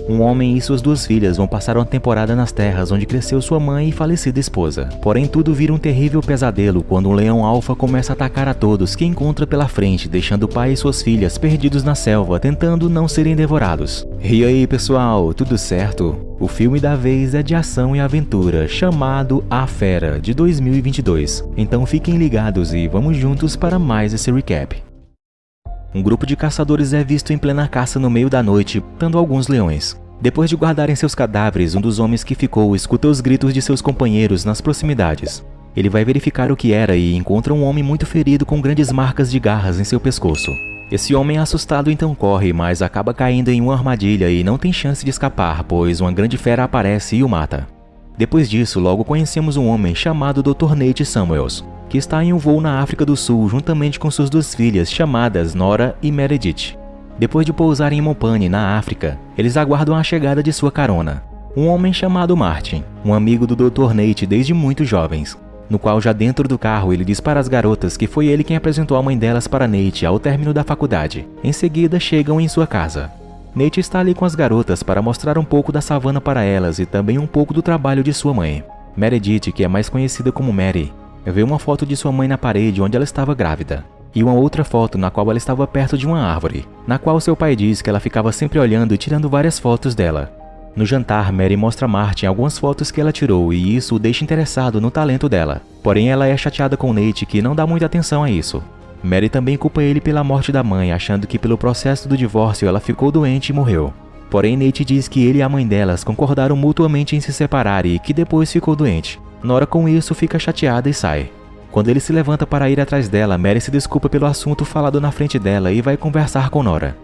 Um homem e suas 2 filhas vão passar uma temporada nas terras onde cresceu sua mãe e falecida esposa. Porém, tudo vira um terrível pesadelo quando um leão alfa começa a atacar a todos que encontra pela frente, deixando o pai e suas filhas perdidos na selva, tentando não serem devorados. E aí, pessoal, tudo certo? O filme da vez é de ação e aventura, chamado A Fera, de 2022. Então fiquem ligados e vamos juntos para mais esse recap. Um grupo de caçadores é visto em plena caça no meio da noite, matando alguns leões. Depois de guardarem seus cadáveres, um dos homens que ficou escuta os gritos de seus companheiros nas proximidades. Ele vai verificar o que era e encontra um homem muito ferido com grandes marcas de garras em seu pescoço. Esse homem assustado então corre, mas acaba caindo em uma armadilha e não tem chance de escapar, pois uma grande fera aparece e o mata. Depois disso, logo conhecemos um homem chamado Dr. Nate Samuels, que está em um voo na África do Sul juntamente com suas 2 filhas chamadas Nora e Meredith. Depois de pousarem em Mopane, na África, eles aguardam a chegada de sua carona, um homem chamado Martin, um amigo do Dr. Nate desde muito jovens, no qual já dentro do carro ele diz para as garotas que foi ele quem apresentou a mãe delas para Nate ao término da faculdade. Em seguida chegam em sua casa. Nate está ali com as garotas para mostrar um pouco da savana para elas e também um pouco do trabalho de sua mãe. Meredith, que é mais conhecida como Mary, vê uma foto de sua mãe na parede onde ela estava grávida, e uma outra foto na qual ela estava perto de uma árvore, na qual seu pai diz que ela ficava sempre olhando e tirando várias fotos dela. No jantar, Mary mostra a Martin algumas fotos que ela tirou e isso o deixa interessado no talento dela. Porém, ela é chateada com Nate, que não dá muita atenção a isso. Mary também culpa ele pela morte da mãe, achando que pelo processo do divórcio ela ficou doente e morreu. Porém, Nate diz que ele e a mãe delas concordaram mutuamente em se separar e que depois ficou doente. Nora com isso fica chateada e sai. Quando ele se levanta para ir atrás dela, Mary se desculpa pelo assunto falado na frente dela e vai conversar com Nora.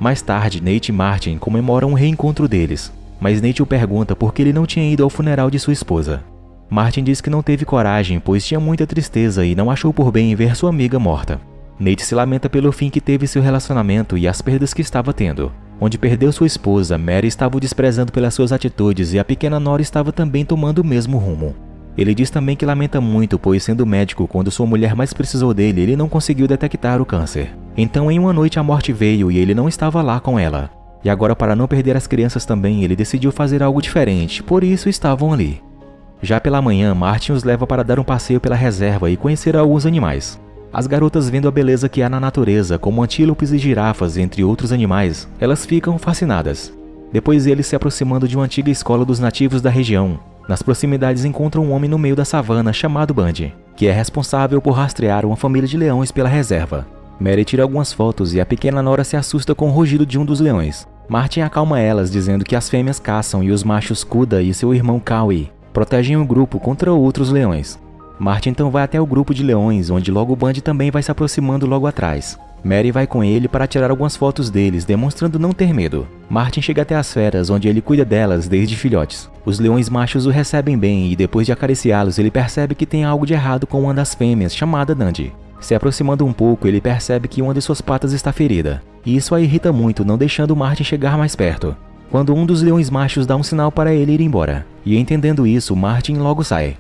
Mais tarde, Nate e Martin comemoram um reencontro deles, mas Nate o pergunta por que ele não tinha ido ao funeral de sua esposa. Martin diz que não teve coragem, pois tinha muita tristeza e não achou por bem ver sua amiga morta. Nate se lamenta pelo fim que teve seu relacionamento e as perdas que estava tendo. Onde perdeu sua esposa, Mary estava o desprezando pelas suas atitudes e a pequena Nora estava também tomando o mesmo rumo. Ele diz também que lamenta muito, pois sendo médico, quando sua mulher mais precisou dele, ele não conseguiu detectar o câncer. Então em uma noite a morte veio e ele não estava lá com ela. E agora, para não perder as crianças também, ele decidiu fazer algo diferente, por isso estavam ali. Já pela manhã, Martin os leva para dar um passeio pela reserva e conhecer alguns animais. As garotas, vendo a beleza que há na natureza, como antílopes e girafas, entre outros animais, elas ficam fascinadas. Depois eles se aproximando de uma antiga escola dos nativos da região. Nas proximidades encontram um homem no meio da savana chamado Bundy, que é responsável por rastrear uma família de leões pela reserva. Mary tira algumas fotos e a pequena Nora se assusta com o rugido de um dos leões. Martin acalma elas, dizendo que as fêmeas caçam e os machos Kuda e seu irmão Kawi protegem o grupo contra outros leões. Martin então vai até o grupo de leões, onde logo Bundy também vai se aproximando logo atrás. Mary vai com ele para tirar algumas fotos deles, demonstrando não ter medo. Martin chega até as feras, onde ele cuida delas desde filhotes. Os leões machos o recebem bem e depois de acariciá-los, ele percebe que tem algo de errado com uma das fêmeas, chamada Dundee. Se aproximando um pouco, ele percebe que uma de suas patas está ferida. E isso a irrita muito, não deixando Martin chegar mais perto. Quando um dos leões machos dá um sinal para ele ir embora. E entendendo isso, Martin logo sai.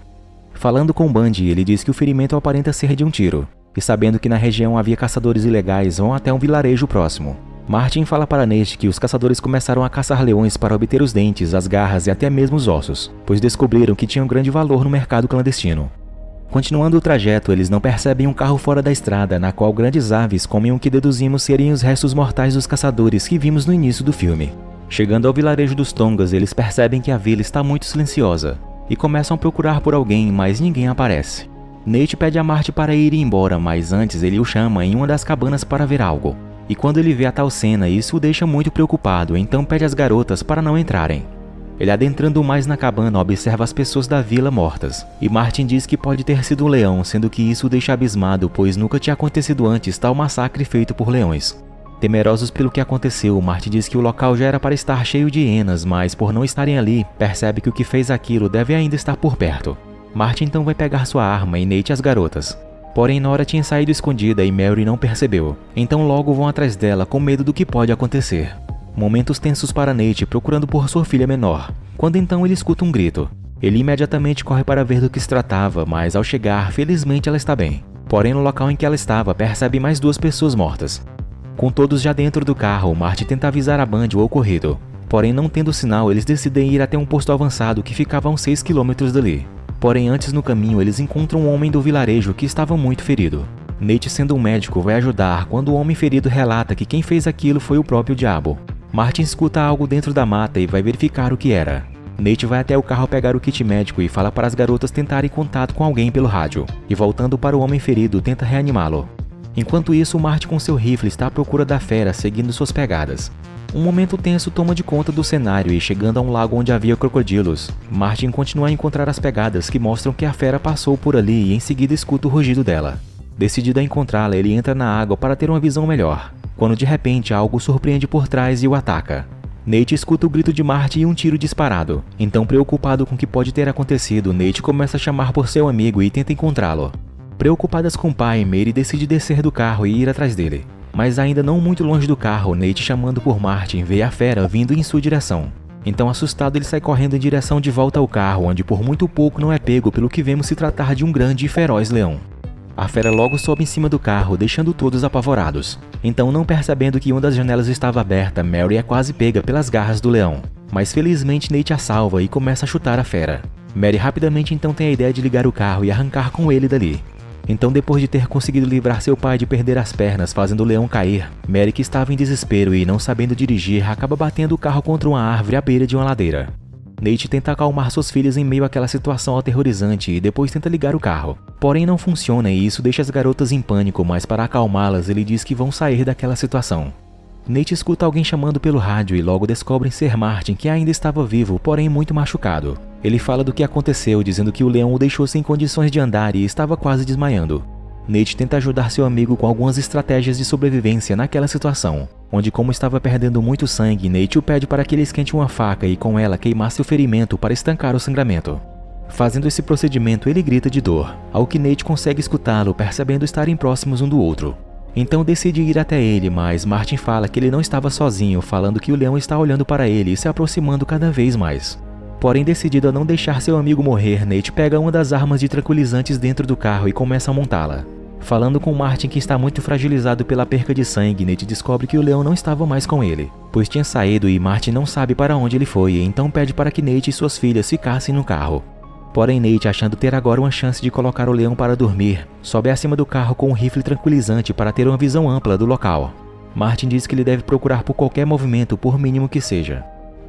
Falando com Bundy, ele diz que o ferimento aparenta ser de um tiro. E sabendo que na região havia caçadores ilegais, vão até um vilarejo próximo. Martin fala para Nate que os caçadores começaram a caçar leões para obter os dentes, as garras e até mesmo os ossos, pois descobriram que tinham grande valor no mercado clandestino. Continuando o trajeto, eles não percebem um carro fora da estrada, na qual grandes aves comem o que deduzimos serem os restos mortais dos caçadores que vimos no início do filme. Chegando ao vilarejo dos Tongas, eles percebem que a vila está muito silenciosa, e começam a procurar por alguém, mas ninguém aparece. Nate pede a Marty para ir embora, mas antes ele o chama em uma das cabanas para ver algo. E quando ele vê a tal cena, isso o deixa muito preocupado, então pede às garotas para não entrarem. Ele, adentrando mais na cabana, observa as pessoas da vila mortas, e Martin diz que pode ter sido um leão, sendo que isso o deixa abismado, pois nunca tinha acontecido antes tal massacre feito por leões. Temerosos pelo que aconteceu, Marty diz que o local já era para estar cheio de hienas, mas por não estarem ali, percebe que o que fez aquilo deve ainda estar por perto. Marty então vai pegar sua arma e Nate as garotas. Porém, Nora tinha saído escondida e Mary não percebeu, então logo vão atrás dela com medo do que pode acontecer. Momentos tensos para Nate procurando por sua filha menor, quando então ele escuta um grito. Ele imediatamente corre para ver do que se tratava, mas ao chegar, felizmente ela está bem. Porém, no local em que ela estava, percebe mais duas pessoas mortas. Com todos já dentro do carro, Marty tenta avisar a Bundy o ocorrido. Porém, não tendo sinal, eles decidem ir até um posto avançado que ficava a uns 6 km dali. Porém, antes no caminho, eles encontram um homem do vilarejo que estava muito ferido. Nate, sendo um médico, vai ajudar quando o homem ferido relata que quem fez aquilo foi o próprio diabo. Martin escuta algo dentro da mata e vai verificar o que era. Nate vai até o carro pegar o kit médico e fala para as garotas tentarem contato com alguém pelo rádio, e voltando para o homem ferido, tenta reanimá-lo. Enquanto isso, Martin com seu rifle está à procura da fera, seguindo suas pegadas. Um momento tenso toma de conta do cenário e chegando a um lago onde havia crocodilos, Martin continua a encontrar as pegadas que mostram que a fera passou por ali e em seguida escuta o rugido dela. Decidido a encontrá-la, ele entra na água para ter uma visão melhor, quando de repente algo o surpreende por trás e o ataca. Nate escuta o grito de Martin e um tiro disparado. Então, preocupado com o que pode ter acontecido, Nate começa a chamar por seu amigo e tenta encontrá-lo. Preocupadas com o pai, Mary decide descer do carro e ir atrás dele. Mas ainda não muito longe do carro, Nate chamando por Martin vê a fera vindo em sua direção. Então, assustado, ele sai correndo em direção de volta ao carro, onde por muito pouco não é pego pelo que vemos se tratar de um grande e feroz leão. A fera logo sobe em cima do carro, deixando todos apavorados. Então, não percebendo que uma das janelas estava aberta, Mary é quase pega pelas garras do leão. Mas felizmente Nate a salva e começa a chutar a fera. Mary rapidamente então tem a ideia de ligar o carro e arrancar com ele dali. Então, depois de ter conseguido livrar seu pai de perder as pernas fazendo o leão cair, Mary, que estava em desespero e não sabendo dirigir, acaba batendo o carro contra uma árvore à beira de uma ladeira. Nate tenta acalmar suas filhas em meio àquela situação aterrorizante e depois tenta ligar o carro. Porém, não funciona e isso deixa as garotas em pânico, mas para acalmá-las, ele diz que vão sair daquela situação. Nate escuta alguém chamando pelo rádio e logo descobrem ser Martin, que ainda estava vivo, porém muito machucado. Ele fala do que aconteceu, dizendo que o leão o deixou sem condições de andar e estava quase desmaiando. Nate tenta ajudar seu amigo com algumas estratégias de sobrevivência naquela situação, onde, como estava perdendo muito sangue, Nate o pede para que ele esquente uma faca e com ela queimar seu ferimento para estancar o sangramento. Fazendo esse procedimento, ele grita de dor, ao que Nate consegue escutá-lo, percebendo estarem próximos um do outro. Então decide ir até ele, mas Martin fala que ele não estava sozinho, falando que o leão está olhando para ele e se aproximando cada vez mais. Porém, decidido a não deixar seu amigo morrer, Nate pega uma das armas de tranquilizantes dentro do carro e começa a montá-la. Falando com Martin, que está muito fragilizado pela perca de sangue, Nate descobre que o leão não estava mais com ele, pois tinha saído e Martin não sabe para onde ele foi, então pede para que Nate e suas filhas ficassem no carro. Porém, Nate, achando ter agora uma chance de colocar o leão para dormir, sobe acima do carro com um rifle tranquilizante para ter uma visão ampla do local. Martin diz que ele deve procurar por qualquer movimento, por mínimo que seja.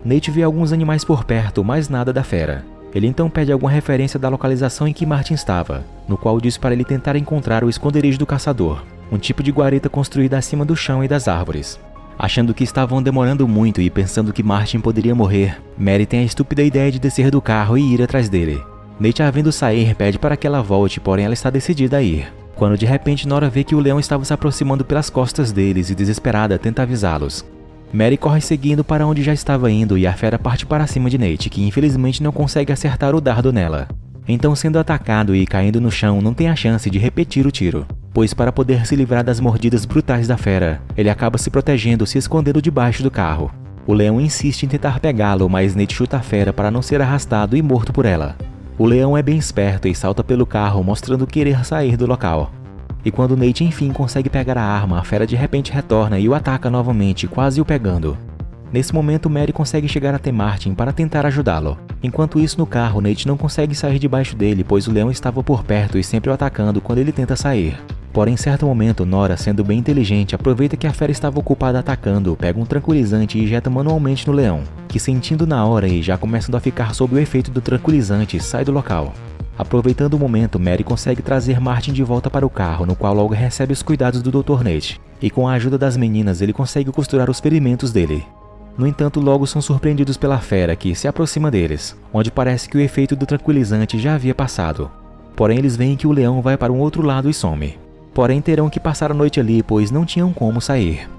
Nate vê alguns animais por perto, mas nada da fera. Ele então pede alguma referência da localização em que Martin estava, no qual diz para ele tentar encontrar o esconderijo do caçador, um tipo de guarita construída acima do chão e das árvores. Achando que estavam demorando muito e pensando que Martin poderia morrer, Mary tem a estúpida ideia de descer do carro e ir atrás dele. Nate, a vendo sair, pede para que ela volte, porém ela está decidida a ir. Quando de repente Nora vê que o leão estava se aproximando pelas costas deles e, desesperada, tenta avisá-los. Mary corre seguindo para onde já estava indo e a fera parte para cima de Nate, que infelizmente não consegue acertar o dardo nela. Então, sendo atacado e caindo no chão, não tem a chance de repetir o tiro, pois para poder se livrar das mordidas brutais da fera, ele acaba se protegendo, se escondendo debaixo do carro. O leão insiste em tentar pegá-lo, mas Nate chuta a fera para não ser arrastado e morto por ela. O leão é bem esperto e salta pelo carro, mostrando querer sair do local. E quando Nate enfim consegue pegar a arma, a fera de repente retorna e o ataca novamente, quase o pegando. Nesse momento, Mary consegue chegar até Martin para tentar ajudá-lo. Enquanto isso, no carro, Nate não consegue sair debaixo dele, pois o leão estava por perto e sempre o atacando quando ele tenta sair. Porém, em certo momento, Nora, sendo bem inteligente, aproveita que a fera estava ocupada atacando, pega um tranquilizante e injeta manualmente no leão, que, sentindo na hora e já começando a ficar sob o efeito do tranquilizante, sai do local. Aproveitando o momento, Mary consegue trazer Martin de volta para o carro, no qual logo recebe os cuidados do Dr. Nate, e com a ajuda das meninas ele consegue costurar os ferimentos dele. No entanto, logo são surpreendidos pela fera, que se aproxima deles, onde parece que o efeito do tranquilizante já havia passado. Porém, eles veem que o leão vai para um outro lado e some. Porém, terão que passar a noite ali, pois não tinham como sair.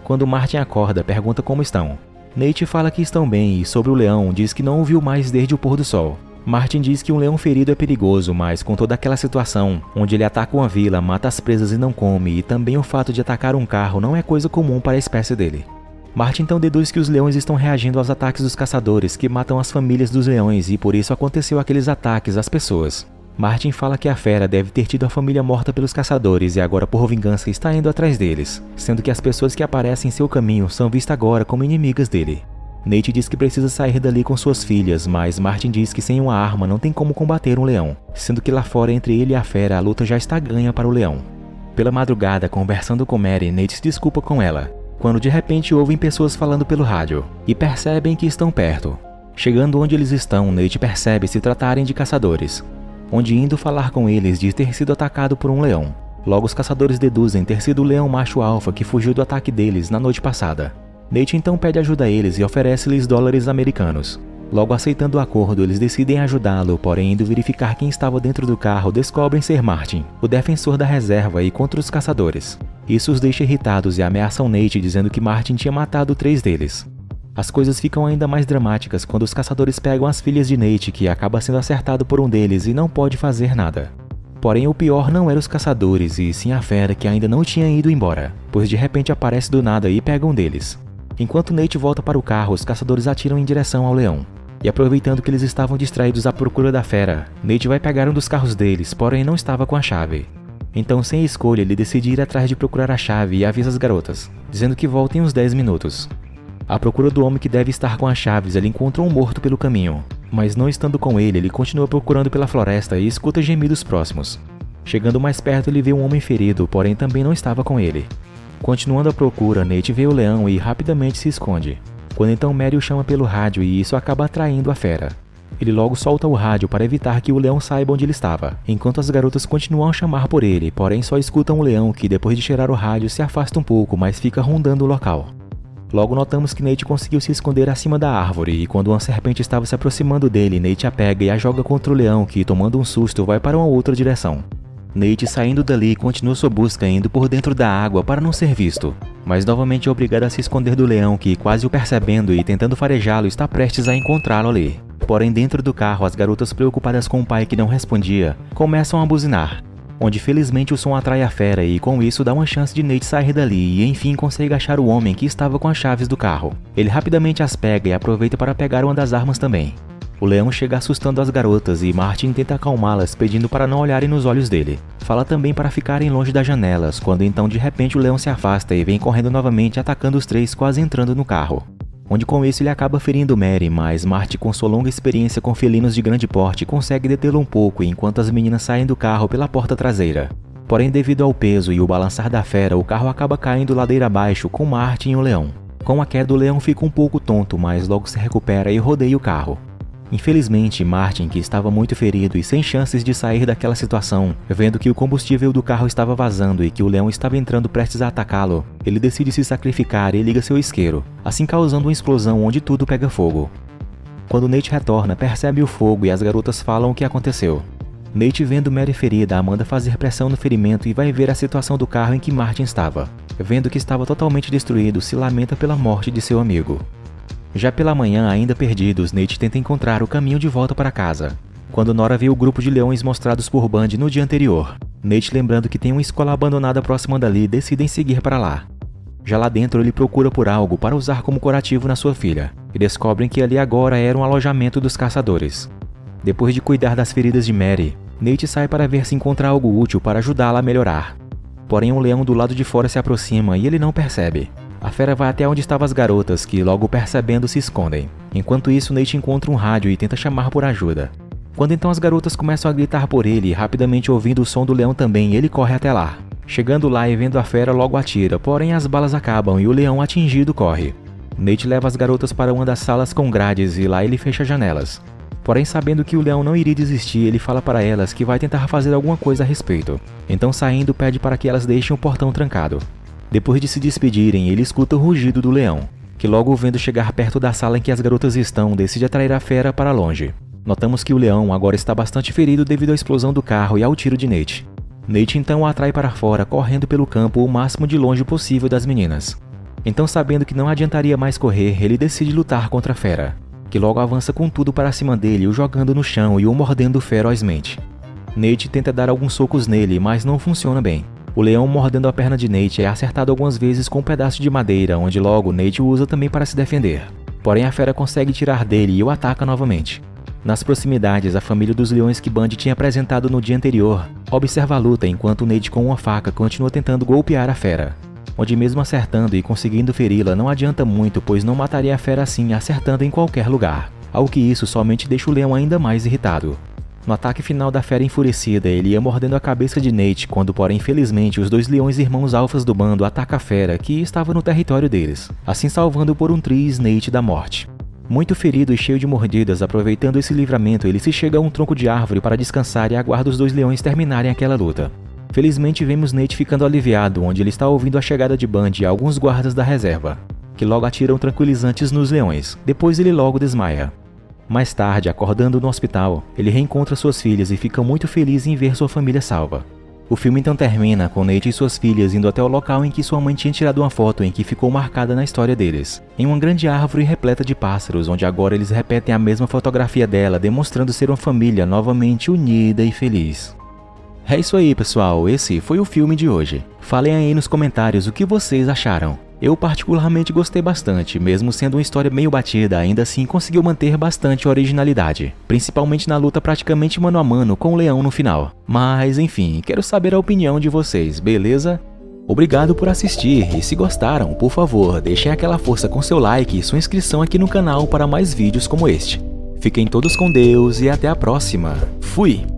Quando Martin acorda, pergunta como estão. Nate fala que estão bem e, sobre o leão, diz que não o viu mais desde o pôr do sol. Martin diz que um leão ferido é perigoso, mas com toda aquela situação, onde ele ataca uma vila, mata as presas e não come, e também o fato de atacar um carro não é coisa comum para a espécie dele. Martin então deduz que os leões estão reagindo aos ataques dos caçadores, que matam as famílias dos leões, e por isso aconteceu aqueles ataques às pessoas. Martin fala que a fera deve ter tido a família morta pelos caçadores e agora por vingança está indo atrás deles, sendo que as pessoas que aparecem em seu caminho são vistas agora como inimigas dele. Nate diz que precisa sair dali com suas filhas, mas Martin diz que sem uma arma não tem como combater um leão, sendo que lá fora entre ele e a fera a luta já está ganha para o leão. Pela madrugada, conversando com Mary, Nate se desculpa com ela, quando de repente ouvem pessoas falando pelo rádio, e percebem que estão perto. Chegando onde eles estão, Nate percebe se tratarem de caçadores, onde indo falar com eles diz ter sido atacado por um leão. Logo os caçadores deduzem ter sido o leão macho alfa que fugiu do ataque deles na noite passada. Nate então pede ajuda a eles e oferece-lhes dólares americanos. Logo aceitando o acordo, eles decidem ajudá-lo, porém indo verificar quem estava dentro do carro, descobrem ser Martin, o defensor da reserva e contra os caçadores. Isso os deixa irritados e ameaçam Nate dizendo que Martin tinha matado 3 deles. As coisas ficam ainda mais dramáticas quando os caçadores pegam as filhas de Nate, que acaba sendo acertado por um deles e não pode fazer nada. Porém, o pior não eram os caçadores, e sim a fera que ainda não tinha ido embora, pois de repente aparece do nada e pega um deles. Enquanto Nate volta para o carro, os caçadores atiram em direção ao leão. E aproveitando que eles estavam distraídos à procura da fera, Nate vai pegar um dos carros deles, porém não estava com a chave. Então, sem escolha, ele decide ir atrás de procurar a chave e avisa as garotas, dizendo que voltem uns 10 minutos. À procura do homem que deve estar com as chaves, ele encontra um morto pelo caminho, mas não estando com ele continua procurando pela floresta e escuta gemidos próximos. Chegando mais perto, ele vê um homem ferido, porém também não estava com ele. Continuando a procura, Nate vê o leão e rapidamente se esconde. Quando então Mary o chama pelo rádio e isso acaba atraindo a fera. Ele logo solta o rádio para evitar que o leão saiba onde ele estava, enquanto as garotas continuam a chamar por ele, porém só escutam o leão que depois de cheirar o rádio se afasta um pouco, mas fica rondando o local. Logo notamos que Nate conseguiu se esconder acima da árvore e quando uma serpente estava se aproximando dele, Nate a pega e a joga contra o leão que, tomando um susto, vai para uma outra direção. Nate, saindo dali, continua sua busca indo por dentro da água para não ser visto, mas novamente é obrigado a se esconder do leão que, quase o percebendo e tentando farejá-lo, está prestes a encontrá-lo ali. Porém, dentro do carro, as garotas preocupadas com o pai que não respondia, começam a buzinar, onde felizmente o som atrai a fera e com isso dá uma chance de Nate sair dali e enfim consegue achar o homem que estava com as chaves do carro. Ele rapidamente as pega e aproveita para pegar uma das armas também. O leão chega assustando as garotas e Martin tenta acalmá-las pedindo para não olharem nos olhos dele. Fala também para ficarem longe das janelas, quando então de repente o leão se afasta e vem correndo novamente atacando os 3 quase entrando no carro. Onde com isso ele acaba ferindo Mary, mas Martin com sua longa experiência com felinos de grande porte consegue detê-lo um pouco enquanto as meninas saem do carro pela porta traseira. Porém devido ao peso e o balançar da fera, o carro acaba caindo ladeira abaixo com Martin e o leão. Com a queda o leão fica um pouco tonto, mas logo se recupera e rodeia o carro. Infelizmente, Martin, que estava muito ferido e sem chances de sair daquela situação, vendo que o combustível do carro estava vazando e que o leão estava entrando prestes a atacá-lo, ele decide se sacrificar e liga seu isqueiro, assim causando uma explosão onde tudo pega fogo. Quando Nate retorna, percebe o fogo e as garotas falam o que aconteceu. Nate, vendo Mary ferida, manda fazer pressão no ferimento e vai ver a situação do carro em que Martin estava. Vendo que estava totalmente destruído, se lamenta pela morte de seu amigo. Já pela manhã, ainda perdidos, Nate tenta encontrar o caminho de volta para casa, quando Nora vê o grupo de leões mostrados por Bundy no dia anterior. Nate, lembrando que tem uma escola abandonada próxima dali, decidem seguir para lá. Já lá dentro, ele procura por algo para usar como curativo na sua filha, e descobrem que ali agora era um alojamento dos caçadores. Depois de cuidar das feridas de Mary, Nate sai para ver se encontra algo útil para ajudá-la a melhorar. Porém, um leão do lado de fora se aproxima e ele não percebe. A fera vai até onde estavam as garotas, que logo percebendo se escondem. Enquanto isso, Nate encontra um rádio e tenta chamar por ajuda. Quando então as garotas começam a gritar por ele e rapidamente ouvindo o som do leão também, ele corre até lá. Chegando lá e vendo a fera logo atira, porém as balas acabam e o leão atingido corre. Nate leva as garotas para uma das salas com grades e lá ele fecha as janelas. Porém, sabendo que o leão não iria desistir, ele fala para elas que vai tentar fazer alguma coisa a respeito. Então, saindo, pede para que elas deixem o portão trancado. Depois de se despedirem, ele escuta o rugido do leão, que logo vendo chegar perto da sala em que as garotas estão, decide atrair a fera para longe. Notamos que o leão agora está bastante ferido devido à explosão do carro e ao tiro de Nate. Nate então o atrai para fora, correndo pelo campo o máximo de longe possível das meninas. Então, sabendo que não adiantaria mais correr, ele decide lutar contra a fera, que logo avança com tudo para cima dele, o jogando no chão e o mordendo ferozmente. Nate tenta dar alguns socos nele, mas não funciona bem. O leão, mordendo a perna de Nate, é acertado algumas vezes com um pedaço de madeira, onde logo Nate o usa também para se defender. Porém, a fera consegue tirar dele e o ataca novamente. Nas proximidades, a família dos leões que Bundy tinha apresentado no dia anterior observa a luta enquanto Nate com uma faca continua tentando golpear a fera. onde mesmo acertando e conseguindo feri-la não adianta muito, pois não mataria a fera assim acertando em qualquer lugar. Ao que isso somente deixa o leão ainda mais irritado. No ataque final da fera enfurecida, ele ia mordendo a cabeça de Nate quando, porém, infelizmente, os 2 leões irmãos alfas do bando atacam a fera, que estava no território deles, assim salvando por um triz Nate da morte. Muito ferido e cheio de mordidas, aproveitando esse livramento, ele se chega a um tronco de árvore para descansar e aguarda os 2 leões terminarem aquela luta. Felizmente vemos Nate ficando aliviado, onde ele está ouvindo a chegada de Band e alguns guardas da reserva, que logo atiram tranquilizantes nos leões, depois ele logo desmaia. Mais tarde, acordando no hospital, ele reencontra suas filhas e fica muito feliz em ver sua família salva. O filme então termina com Nate e suas filhas indo até o local em que sua mãe tinha tirado uma foto em que ficou marcada na história deles, em uma grande árvore repleta de pássaros, onde agora eles repetem a mesma fotografia dela, demonstrando ser uma família novamente unida e feliz. É isso aí, pessoal, esse foi o filme de hoje. Falem aí nos comentários o que vocês acharam. Eu particularmente gostei bastante, mesmo sendo uma história meio batida, ainda assim conseguiu manter bastante originalidade, principalmente na luta praticamente mano a mano com o leão no final. Mas enfim, quero saber a opinião de vocês, beleza? Obrigado por assistir e se gostaram, por favor, deixem aquela força com seu like e sua inscrição aqui no canal para mais vídeos como este. Fiquem todos com Deus e até a próxima. Fui!